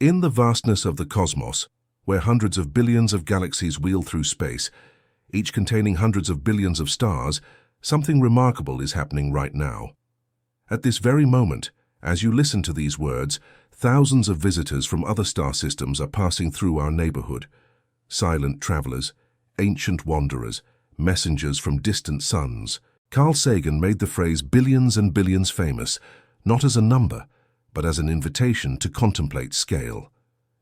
In the vastness of the cosmos, where hundreds of billions of galaxies wheel through space, each containing hundreds of billions of stars, something remarkable is happening right now. At this very moment, as you listen to these words, thousands of visitors from other star systems are passing through our neighborhood. Silent travelers, ancient wanderers, messengers from distant suns. Carl Sagan made the phrase billions and billions famous, not as a number, but as an invitation to contemplate scale.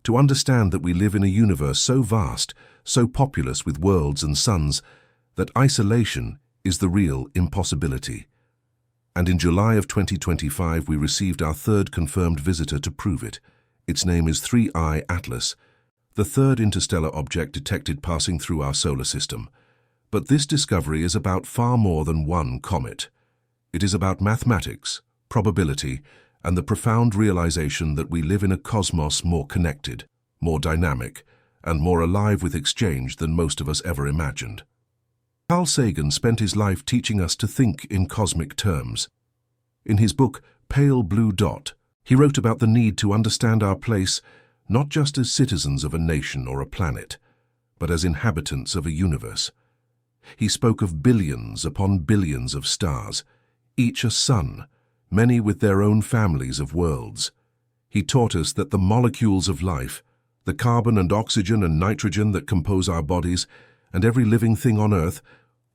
To understand that we live in a universe so vast, so populous with worlds and suns, that isolation is the real impossibility. And in July of 2025, we received our third confirmed visitor to prove it. Its name is 3I Atlas, the third interstellar object detected passing through our solar system. But this discovery is about far more than one comet. It is about mathematics, probability, and the profound realization that we live in a cosmos more connected, more dynamic, and more alive with exchange than most of us ever imagined. Carl Sagan spent his life teaching us to think in cosmic terms. In his book, Pale Blue Dot, he wrote about the need to understand our place not just as citizens of a nation or a planet, but as inhabitants of a universe. He spoke of billions upon billions of stars, each a sun, many with their own families of worlds. He taught us that the molecules of life, the carbon and oxygen and nitrogen that compose our bodies, and every living thing on Earth,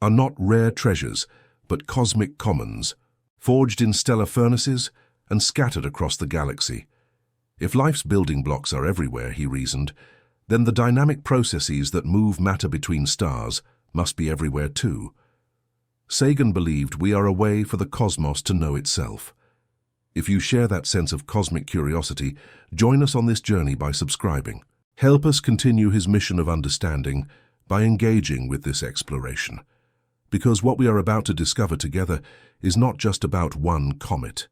are not rare treasures, but cosmic commons, forged in stellar furnaces and scattered across the galaxy. If life's building blocks are everywhere, he reasoned, then the dynamic processes that move matter between stars must be everywhere too. Sagan believed we are a way for the cosmos to know itself. If you share that sense of cosmic curiosity, join us on this journey by subscribing. Help us continue his mission of understanding by engaging with this exploration. Because what we are about to discover together is not just about one comet.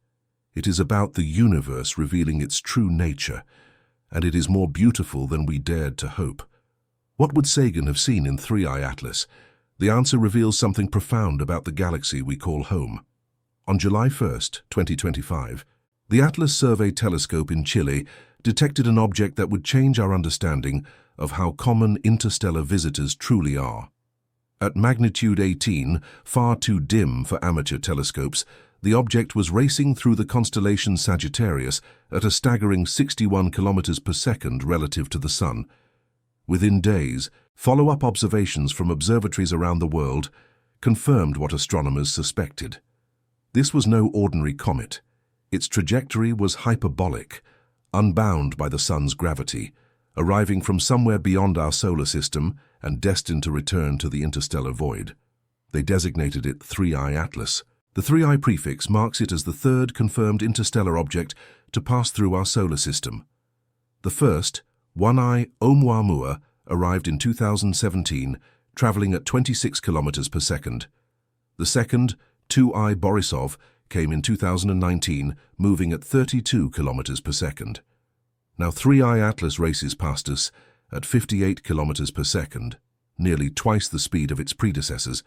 It is about the universe revealing its true nature, and it is more beautiful than we dared to hope. What would Sagan have seen in 3I Atlas? The answer reveals something profound about the galaxy we call home. On July 1st, 2025, the Atlas Survey Telescope in Chile detected an object that would change our understanding of how common interstellar visitors truly are. At magnitude 18, far too dim for amateur telescopes, the object was racing through the constellation Sagittarius at a staggering 61 kilometers per second relative to the Sun. Within days, follow-up observations from observatories around the world confirmed what astronomers suspected. This was no ordinary comet. Its trajectory was hyperbolic, unbound by the Sun's gravity, arriving from somewhere beyond our solar system and destined to return to the interstellar void. They designated it 3I Atlas. The 3I prefix marks it as the third confirmed interstellar object to pass through our solar system. The first, 1I Oumuamua, arrived in 2017, traveling at 26 kilometers per second. The second, 2I Borisov, came in 2019, moving at 32 kilometers per second. Now 3I Atlas races past us at 58 kilometers per second, nearly twice the speed of its predecessors,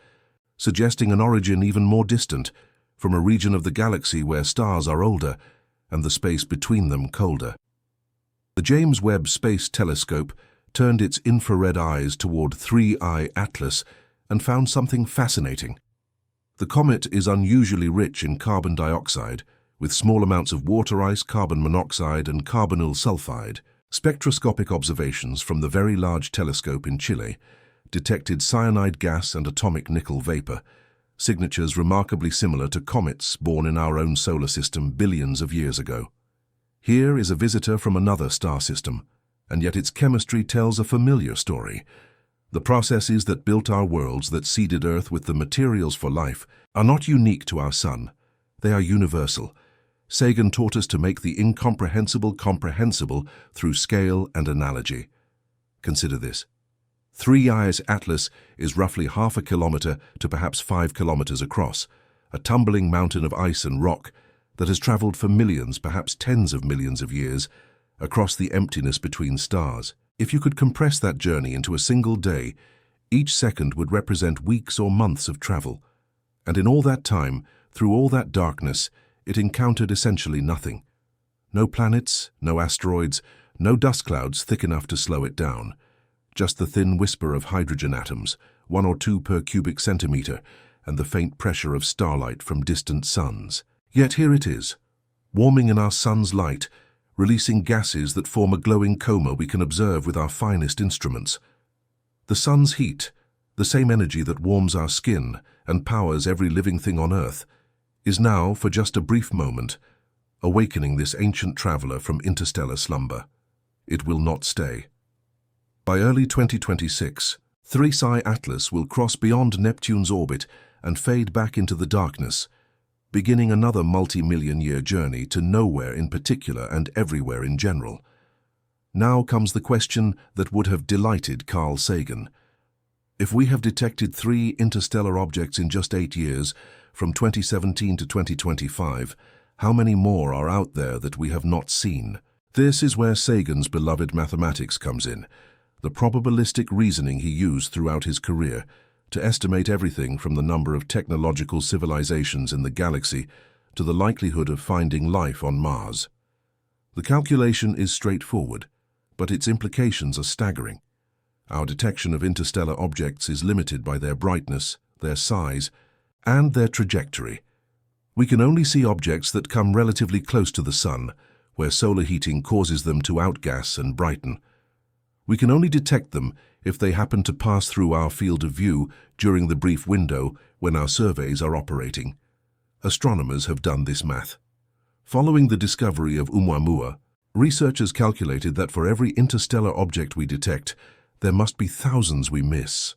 suggesting an origin even more distant, from a region of the galaxy where stars are older and the space between them colder. The James Webb Space Telescope turned its infrared eyes toward 3I Atlas and found something fascinating. The comet is unusually rich in carbon dioxide, with small amounts of water ice, carbon monoxide, and carbonyl sulfide. Spectroscopic observations from the Very Large Telescope in Chile detected cyanide gas and atomic nickel vapor, signatures remarkably similar to comets born in our own solar system billions of years ago. Here is a visitor from another star system, and yet its chemistry tells a familiar story. The processes that built our worlds, that seeded Earth with the materials for life, are not unique to our Sun. They are universal. Sagan taught us to make the incomprehensible comprehensible through scale and analogy. Consider this. 3I's Atlas is roughly half a kilometer to perhaps 5 kilometers across, a tumbling mountain of ice and rock that has traveled for millions, perhaps tens of millions of years, across the emptiness between stars. If you could compress that journey into a single day, each second would represent weeks or months of travel. And in all that time, through all that darkness, it encountered essentially nothing. No planets, no asteroids, No dust clouds thick enough to slow it down. Just the thin whisper of hydrogen atoms, 1 or 2 per cubic centimeter, and the faint pressure of starlight from distant suns. Yet here it is, warming in our sun's light, releasing gases that form a glowing coma we can observe with our finest instruments. The sun's heat, the same energy that warms our skin and powers every living thing on Earth, is now, for just a brief moment, awakening this ancient traveler from interstellar slumber. It will not stay. By early 2026, 3Psi Atlas will cross beyond Neptune's orbit and fade back into the darkness, beginning another multi-million-year journey to nowhere in particular and everywhere in general. Now comes the question that would have delighted Carl Sagan. If we have detected 3 interstellar objects in just 8 years, from 2017 to 2025, how many more are out there that we have not seen? This is where Sagan's beloved mathematics comes in, the probabilistic reasoning he used throughout his career to estimate everything from the number of technological civilizations in the galaxy to the likelihood of finding life on Mars. The calculation is straightforward, but its implications are staggering. Our detection of interstellar objects is limited by their brightness, their size, and their trajectory. We can only see objects that come relatively close to the Sun, where solar heating causes them to outgas and brighten. We can only detect them if they happen to pass through our field of view during the brief window when our surveys are operating. Astronomers have done this math. Following the discovery of Oumuamua, researchers calculated that for every interstellar object we detect, there must be thousands we miss.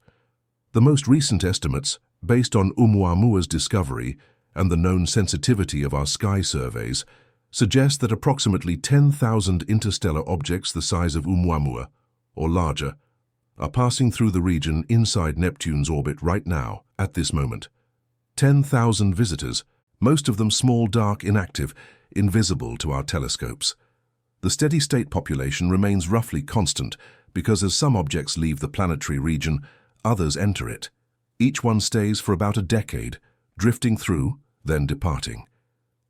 The most recent estimates, based on Oumuamua's discovery and the known sensitivity of our sky surveys, suggest that approximately 10,000 interstellar objects the size of Oumuamua, or larger, are passing through the region inside Neptune's orbit right now, at this moment. 10,000 visitors, most of them small, dark, inactive, invisible to our telescopes. The steady-state population remains roughly constant because as some objects leave the planetary region, others enter it. Each one stays for about a decade, drifting through, then departing.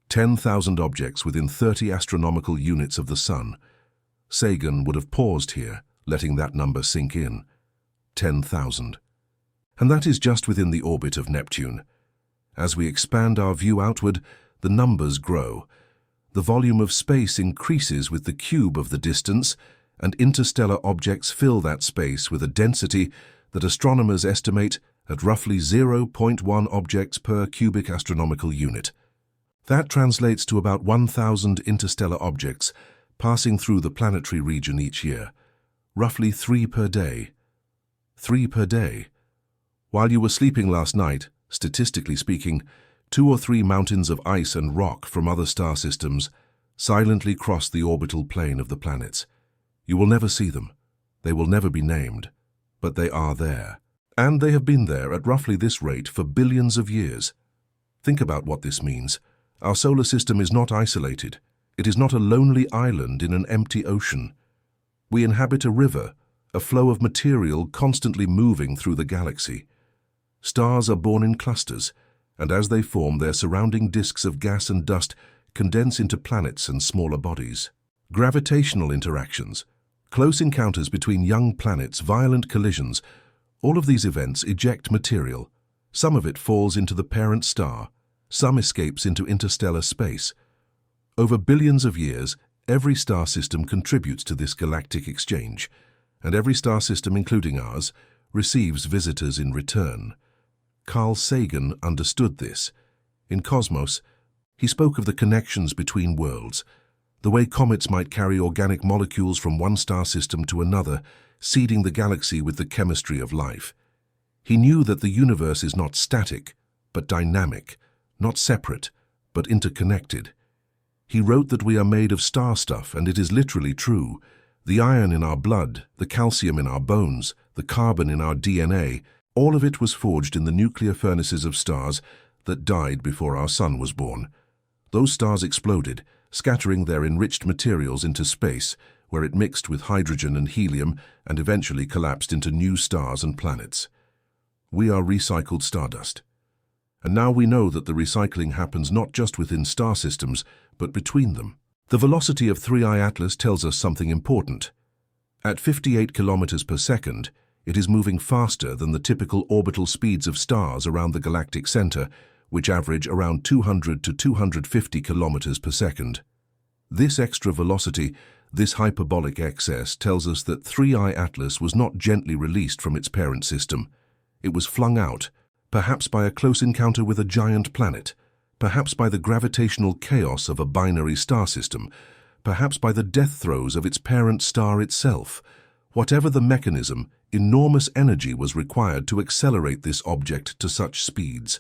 10,000 objects within 30 astronomical units of the Sun. Sagan would have paused here, letting that number sink in. 10,000. And that is just within the orbit of Neptune. As we expand our view outward, the numbers grow. The volume of space increases with the cube of the distance, and interstellar objects fill that space with a density that astronomers estimate at roughly 0.1 objects per cubic astronomical unit. That translates to about 1,000 interstellar objects passing through the planetary region each year, roughly 3 per day. 3 per day. While you were sleeping last night, statistically speaking, 2 or 3 mountains of ice and rock from other star systems silently cross the orbital plane of the planets. You will never see them. They will never be named. But they are there. And they have been there at roughly this rate for billions of years. Think about what this means. Our solar system is not isolated. It is not a lonely island in an empty ocean. We inhabit a river, a flow of material constantly moving through the galaxy. Stars are born in clusters, and as they form, their surrounding disks of gas and dust condense into planets and smaller bodies. Gravitational interactions, close encounters between young planets, violent collisions, all of these events eject material. Some of it falls into the parent star, some escapes into interstellar space. Over billions of years, every star system contributes to this galactic exchange, and every star system, including ours, receives visitors in return. Carl Sagan understood this. In Cosmos, he spoke of the connections between worlds, the way comets might carry organic molecules from one star system to another, seeding the galaxy with the chemistry of life. He knew that the universe is not static, but dynamic, not separate, but interconnected. He wrote that we are made of star stuff, and it is literally true. The iron in our blood, the calcium in our bones, the carbon in our DNA, all of it was forged in the nuclear furnaces of stars that died before our sun was born. Those stars exploded, scattering their enriched materials into space, where it mixed with hydrogen and helium and eventually collapsed into new stars and planets. We are recycled stardust. And now we know that the recycling happens not just within star systems, but between them. The velocity of 3I Atlas tells us something important. At 58 kilometers per second, it is moving faster than the typical orbital speeds of stars around the galactic center, which average around 200 to 250 kilometers per second. This extra velocity, this hyperbolic excess, tells us that 3I Atlas was not gently released from its parent system. It was flung out, perhaps by a close encounter with a giant planet, perhaps by the gravitational chaos of a binary star system, perhaps by the death throes of its parent star itself. Whatever the mechanism, enormous energy was required to accelerate this object to such speeds.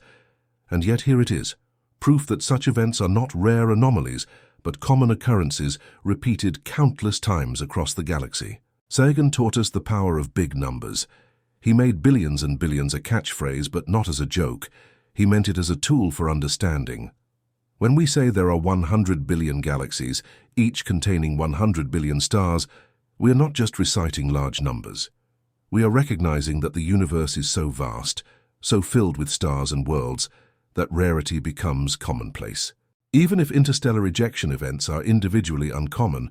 And yet here it is, proof that such events are not rare anomalies, but common occurrences repeated countless times across the galaxy. Sagan taught us the power of big numbers. He made billions and billions a catchphrase, but not as a joke. He meant it as a tool for understanding. When we say there are 100 billion galaxies, each containing 100 billion stars, we are not just reciting large numbers. We are recognizing that the universe is so vast, so filled with stars and worlds, that rarity becomes commonplace. Even if interstellar ejection events are individually uncommon,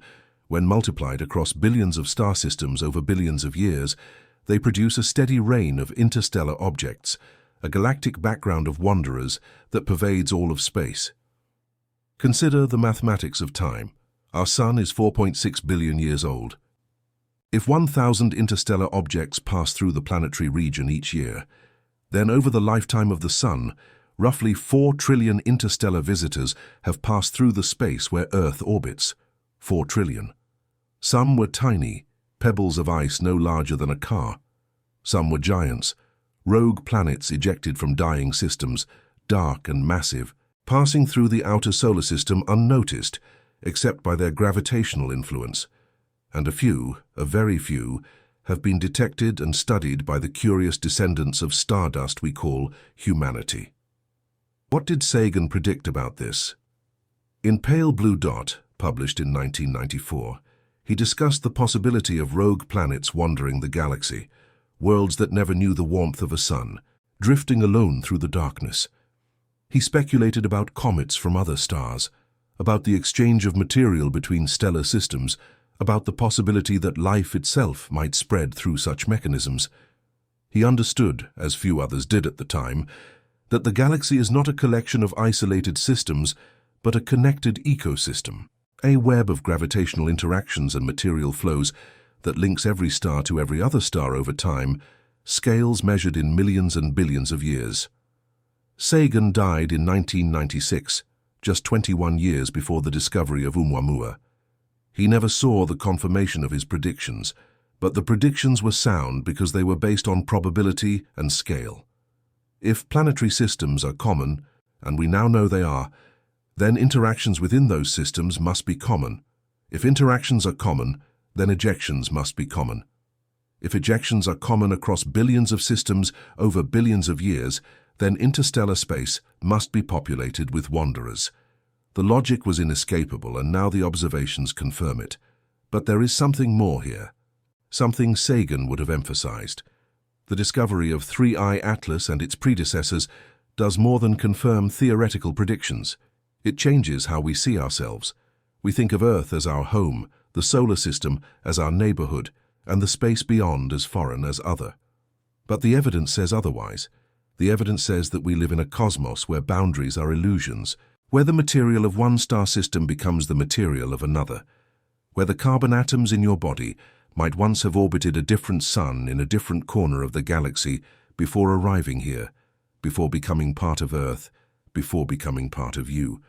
when multiplied across billions of star systems over billions of years, they produce a steady rain of interstellar objects, a galactic background of wanderers that pervades all of space. Consider the mathematics of time. Our Sun is 4.6 billion years old. If 1,000 interstellar objects pass through the planetary region each year, then over the lifetime of the Sun, roughly 4 trillion interstellar visitors have passed through the space where Earth orbits. 4 trillion. Some were tiny, pebbles of ice no larger than a car. Some were giants, rogue planets ejected from dying systems, dark and massive, passing through the outer solar system unnoticed, except by their gravitational influence. And a very few, have been detected and studied by the curious descendants of stardust we call humanity. What did Sagan predict about this? In Pale Blue Dot, published in 1994, he discussed the possibility of rogue planets wandering the galaxy, worlds that never knew the warmth of a sun, drifting alone through the darkness. He speculated about comets from other stars, about the exchange of material between stellar systems, about the possibility that life itself might spread through such mechanisms. He understood, as few others did at the time, that the galaxy is not a collection of isolated systems, but a connected ecosystem, a web of gravitational interactions and material flows that links every star to every other star over time, scales measured in millions and billions of years. Sagan died in 1996, just 21 years before the discovery of Oumuamua. He never saw the confirmation of his predictions, but the predictions were sound because they were based on probability and scale. If planetary systems are common, and we now know they are, then interactions within those systems must be common. If interactions are common, then ejections must be common. If ejections are common across billions of systems over billions of years, then interstellar space must be populated with wanderers. The logic was inescapable, and now the observations confirm it. But there is something more here, something Sagan would have emphasized. The discovery of 3I Atlas and its predecessors does more than confirm theoretical predictions. It changes how we see ourselves. We think of Earth as our home, the solar system as our neighborhood, and the space beyond as foreign, as other. But the evidence says otherwise. The evidence says that we live in a cosmos where boundaries are illusions, where the material of one star system becomes the material of another, where the carbon atoms in your body might once have orbited a different sun in a different corner of the galaxy before arriving here, before becoming part of Earth, before becoming part of you.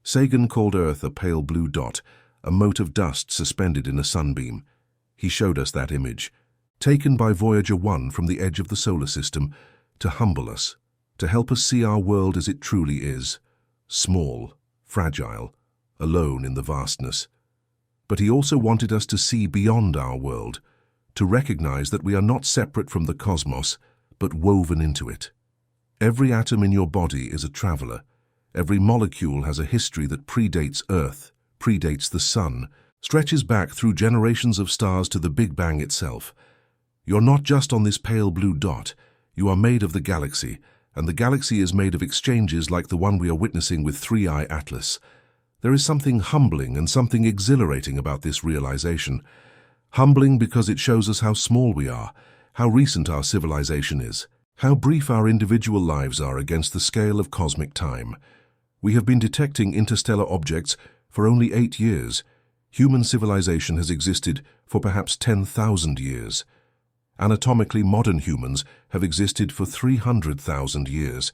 Sagan called Earth a pale blue dot, a mote of dust suspended in a sunbeam. He showed us that image, taken by Voyager 1 from the edge of the solar system, to humble us, to help us see our world as it truly is, small, fragile, alone in the vastness. But he also wanted us to see beyond our world, to recognize that we are not separate from the cosmos, but woven into it. Every atom in your body is a traveler. Every molecule has a history that predates Earth, predates the Sun, stretches back through generations of stars to the Big Bang itself. You're not just on this pale blue dot. You are made of the galaxy, and the galaxy is made of exchanges like the one we are witnessing with 3I Atlas. There is something humbling and something exhilarating about this realization. Humbling because it shows us how small we are, how recent our civilization is, how brief our individual lives are against the scale of cosmic time. We have been detecting interstellar objects for only 8 years. Human civilization has existed for perhaps 10,000 years. Anatomically modern humans have existed for 300,000 years.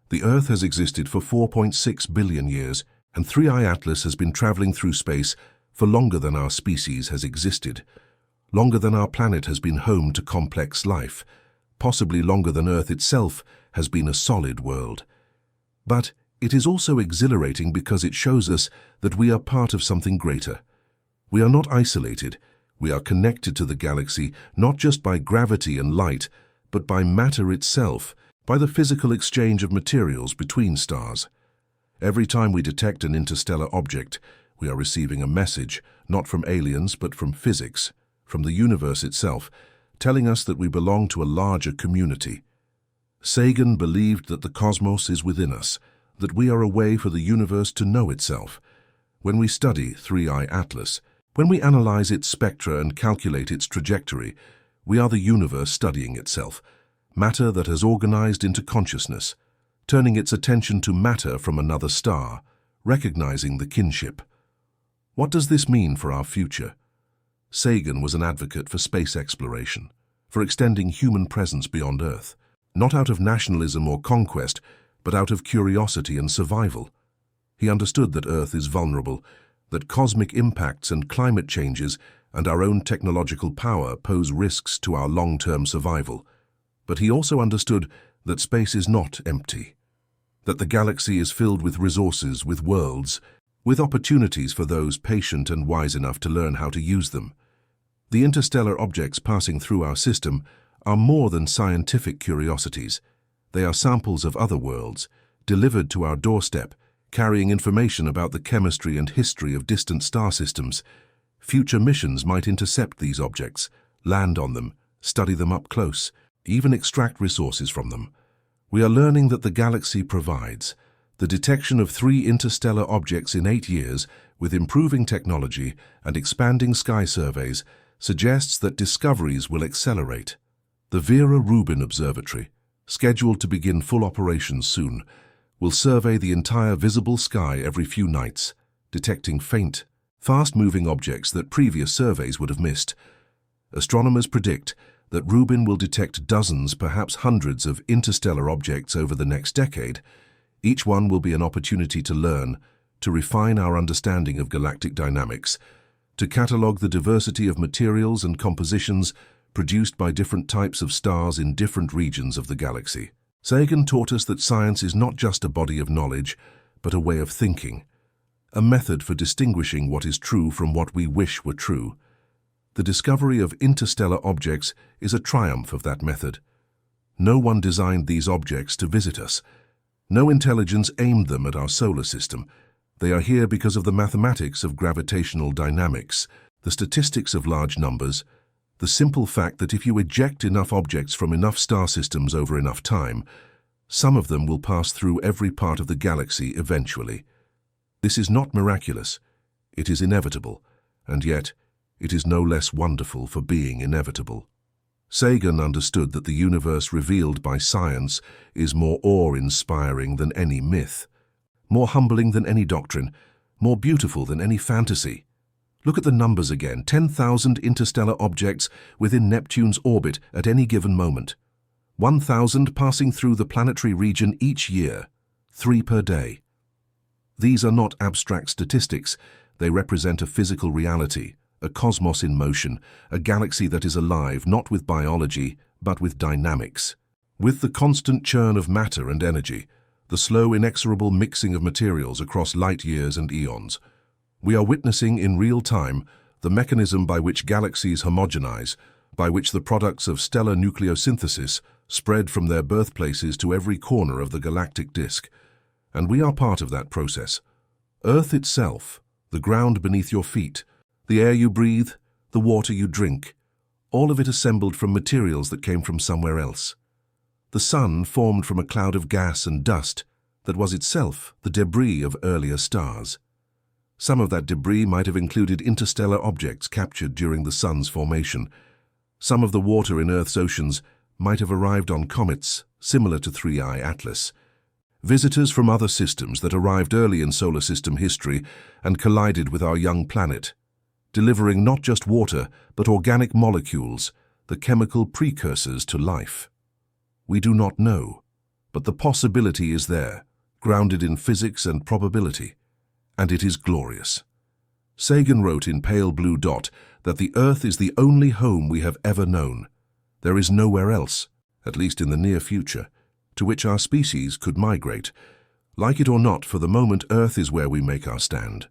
The Earth has existed for 4.6 billion years, and 3I Atlas has been traveling through space for longer than our species has existed, longer than our planet has been home to complex life, possibly longer than Earth itself has been a solid world. But it is also exhilarating because it shows us that we are part of something greater. We are not isolated. We are connected to the galaxy not just by gravity and light, but by matter itself, by the physical exchange of materials between stars. Every time we detect an interstellar object, we are receiving a message, not from aliens but from physics, from the universe itself, telling us that we belong to a larger community. Sagan believed that the cosmos is within us, that we are a way for the universe to know itself. When we study 3I Atlas, when we analyze its spectra and calculate its trajectory, we are the universe studying itself, matter that has organized into consciousness, turning its attention to matter from another star, recognizing the kinship. What does this mean for our future? Sagan was an advocate for space exploration, for extending human presence beyond Earth, not out of nationalism or conquest, but out of curiosity and survival. He understood that Earth is vulnerable, that cosmic impacts and climate changes and our own technological power pose risks to our long-term survival. But he also understood that space is not empty, that the galaxy is filled with resources, with worlds, with opportunities for those patient and wise enough to learn how to use them. The interstellar objects passing through our system are more than scientific curiosities. They are samples of other worlds, delivered to our doorstep, carrying information about the chemistry and history of distant star systems. Future missions might intercept these objects, land on them, study them up close, even extract resources from them. We are learning that the galaxy provides. The detection of 3 interstellar objects in 8 years, with improving technology and expanding sky surveys, suggests that discoveries will accelerate. The Vera Rubin Observatory, scheduled to begin full operations soon, will survey the entire visible sky every few nights, detecting faint, fast-moving objects that previous surveys would have missed. Astronomers predict that Rubin will detect dozens, perhaps hundreds of interstellar objects over the next decade. Each one will be an opportunity to learn, to refine our understanding of galactic dynamics, to catalogue the diversity of materials and compositions produced by different types of stars in different regions of the galaxy. Sagan taught us that science is not just a body of knowledge, but a way of thinking, a method for distinguishing what is true from what we wish were true. The discovery of interstellar objects is a triumph of that method. No one designed these objects to visit us. No intelligence aimed them at our solar system. They are here because of the mathematics of gravitational dynamics, the statistics of large numbers, the simple fact that if you eject enough objects from enough star systems over enough time, some of them will pass through every part of the galaxy eventually. This is not miraculous. It is inevitable, and yet it is no less wonderful for being inevitable. Sagan understood that the universe revealed by science is more awe-inspiring than any myth, more humbling than any doctrine, more beautiful than any fantasy. Look at the numbers again: 10,000 interstellar objects within Neptune's orbit at any given moment. 1,000 passing through the planetary region each year, 3 per day. These are not abstract statistics. They represent a physical reality, a cosmos in motion, a galaxy that is alive not with biology, but with dynamics. With the constant churn of matter and energy, the slow, inexorable mixing of materials across light years and eons, we are witnessing in real time the mechanism by which galaxies homogenize, by which the products of stellar nucleosynthesis spread from their birthplaces to every corner of the galactic disk. And we are part of that process. Earth itself, the ground beneath your feet, the air you breathe, the water you drink, all of it assembled from materials that came from somewhere else. The sun formed from a cloud of gas and dust that was itself the debris of earlier stars. Some of that debris might have included interstellar objects captured during the sun's formation. Some of the water in Earth's oceans might have arrived on comets, similar to 3I Atlas. Visitors from other systems that arrived early in solar system history and collided with our young planet, delivering not just water, but organic molecules, the chemical precursors to life. We do not know, but the possibility is there, grounded in physics and probability, and it is glorious. Sagan wrote in Pale Blue Dot that the Earth is the only home we have ever known. There is nowhere else, at least in the near future, to which our species could migrate. Like it or not, for the moment, Earth is where we make our stand.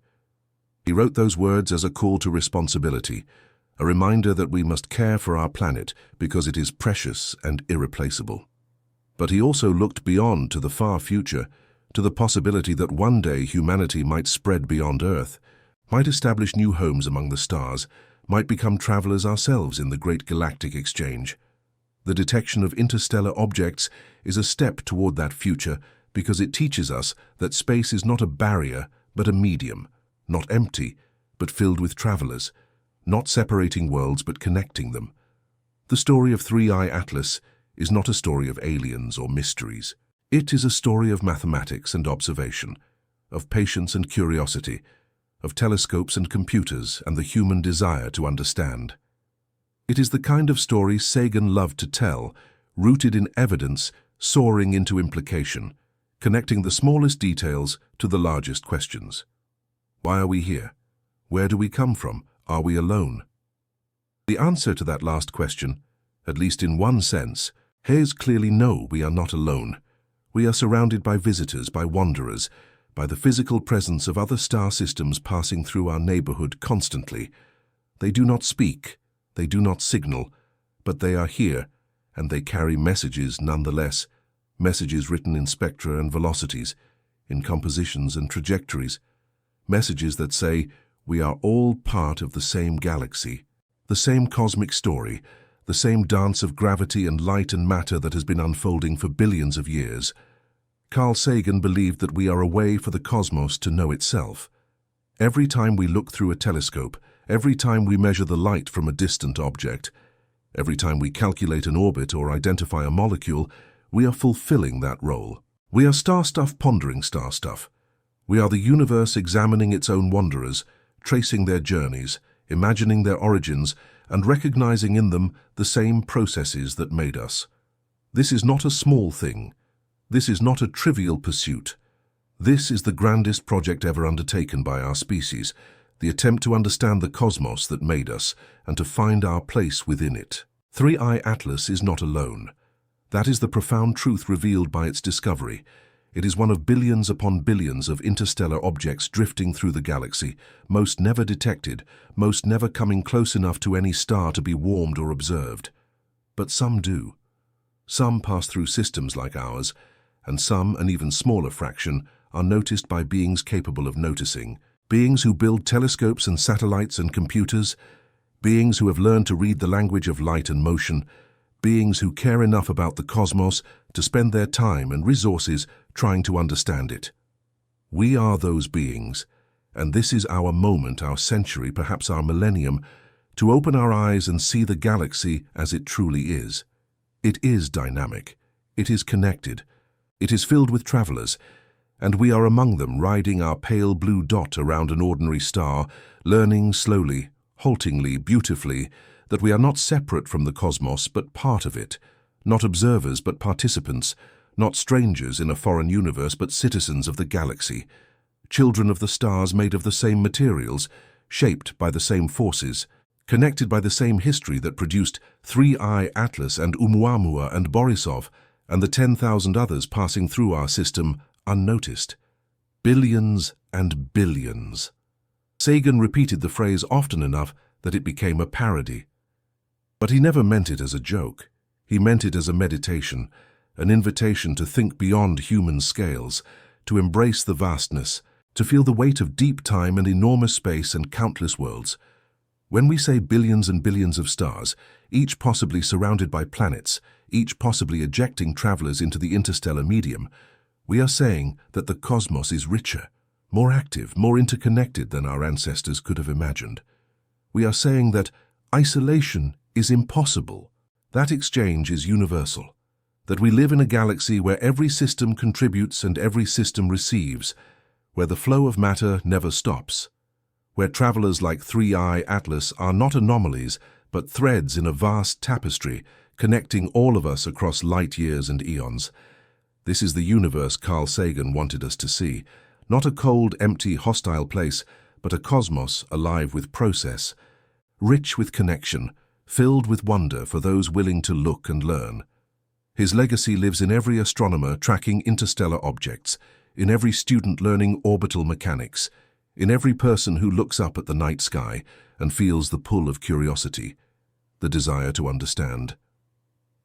He wrote those words as a call to responsibility, a reminder that we must care for our planet because it is precious and irreplaceable. But he also looked beyond to the far future, to the possibility that one day humanity might spread beyond Earth, might establish new homes among the stars, might become travelers ourselves in the great galactic exchange. The detection of interstellar objects is a step toward that future because it teaches us that space is not a barrier but a medium, not empty but filled with travelers, not separating worlds but connecting them. The story of 3I Atlas is not a story of aliens or mysteries. It is a story of mathematics and observation, of patience and curiosity, of telescopes and computers and the human desire to understand. It is the kind of story Sagan loved to tell, rooted in evidence, soaring into implication, connecting the smallest details to the largest questions. Why are we here? Where do we come from? Are we alone? The answer to that last question, at least in one sense, is clearly no, we are not alone. We are surrounded by visitors, by wanderers, by the physical presence of other star systems passing through our neighborhood constantly. They do not speak, they do not signal, but they are here, and they carry messages nonetheless, messages written in spectra and velocities, in compositions and trajectories, messages that say we are all part of the same galaxy, the same cosmic story, the same dance of gravity and light and matter that has been unfolding for billions of years. Carl Sagan believed that we are a way for the cosmos to know itself. Every time we look through a telescope, every time we measure the light from a distant object, every time we calculate an orbit or identify a molecule, we are fulfilling that role. We are star stuff pondering star stuff. We are the universe examining its own wanderers, tracing their journeys, imagining their origins, and recognizing in them the same processes that made us. This is not a small thing. This is not a trivial pursuit. This is the grandest project ever undertaken by our species, the attempt to understand the cosmos that made us and to find our place within it. 3I Atlas is not alone. That is the profound truth revealed by its discovery. It is one of billions upon billions of interstellar objects drifting through the galaxy, most never detected, most never coming close enough to any star to be warmed or observed. But some do. Some pass through systems like ours, and some, an even smaller fraction, are noticed by beings capable of noticing. Beings who build telescopes and satellites and computers, beings who have learned to read the language of light and motion, beings who care enough about the cosmos to spend their time and resources trying to understand it. We are those beings, and this is our moment, our century, perhaps our millennium, to open our eyes and see the galaxy as it truly is. It is dynamic. It is connected. It is filled with travelers, and we are among them, riding our pale blue dot around an ordinary star, learning slowly, haltingly, beautifully, that we are not separate from the cosmos but part of it, not observers but participants, not strangers in a foreign universe but citizens of the galaxy, children of the stars made of the same materials, shaped by the same forces, connected by the same history that produced 3I Atlas and Oumuamua and Borisov and the 10,000 others passing through our system unnoticed. Billions and billions. Sagan repeated the phrase often enough that it became a parody. But he never meant it as a joke. He meant it as a meditation, an invitation to think beyond human scales, to embrace the vastness, to feel the weight of deep time and enormous space and countless worlds. When we say billions and billions of stars, each possibly surrounded by planets, each possibly ejecting travelers into the interstellar medium, we are saying that the cosmos is richer, more active, more interconnected than our ancestors could have imagined. We are saying that isolation is impossible. That exchange is universal. That we live in a galaxy where every system contributes and every system receives, where the flow of matter never stops, where travelers like 3I Atlas are not anomalies, but threads in a vast tapestry connecting all of us across light years and eons. This is the universe Carl Sagan wanted us to see, not a cold, empty, hostile place, but a cosmos alive with process, rich with connection, filled with wonder for those willing to look and learn. His legacy lives in every astronomer tracking interstellar objects, in every student learning orbital mechanics, in every person who looks up at the night sky and feels the pull of curiosity, the desire to understand.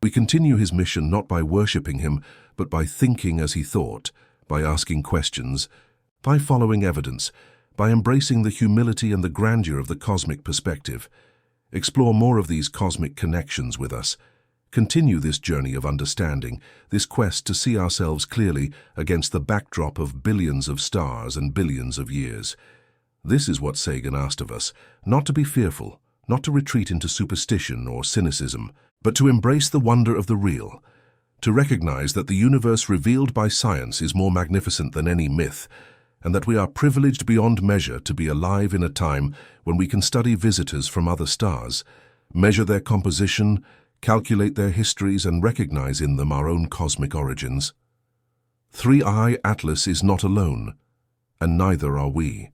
We continue his mission not by worshipping him, but by thinking as he thought, by asking questions, by following evidence, by embracing the humility and the grandeur of the cosmic perspective. Explore more of these cosmic connections with us. Continue this journey of understanding, this quest to see ourselves clearly against the backdrop of billions of stars and billions of years. This is what Sagan asked of us, not to be fearful, not to retreat into superstition or cynicism, but to embrace the wonder of the real, to recognize that the universe revealed by science is more magnificent than any myth, and that we are privileged beyond measure to be alive in a time when we can study visitors from other stars, measure their composition, calculate their histories, and recognize in them our own cosmic origins. 3I Atlas is not alone, and neither are we.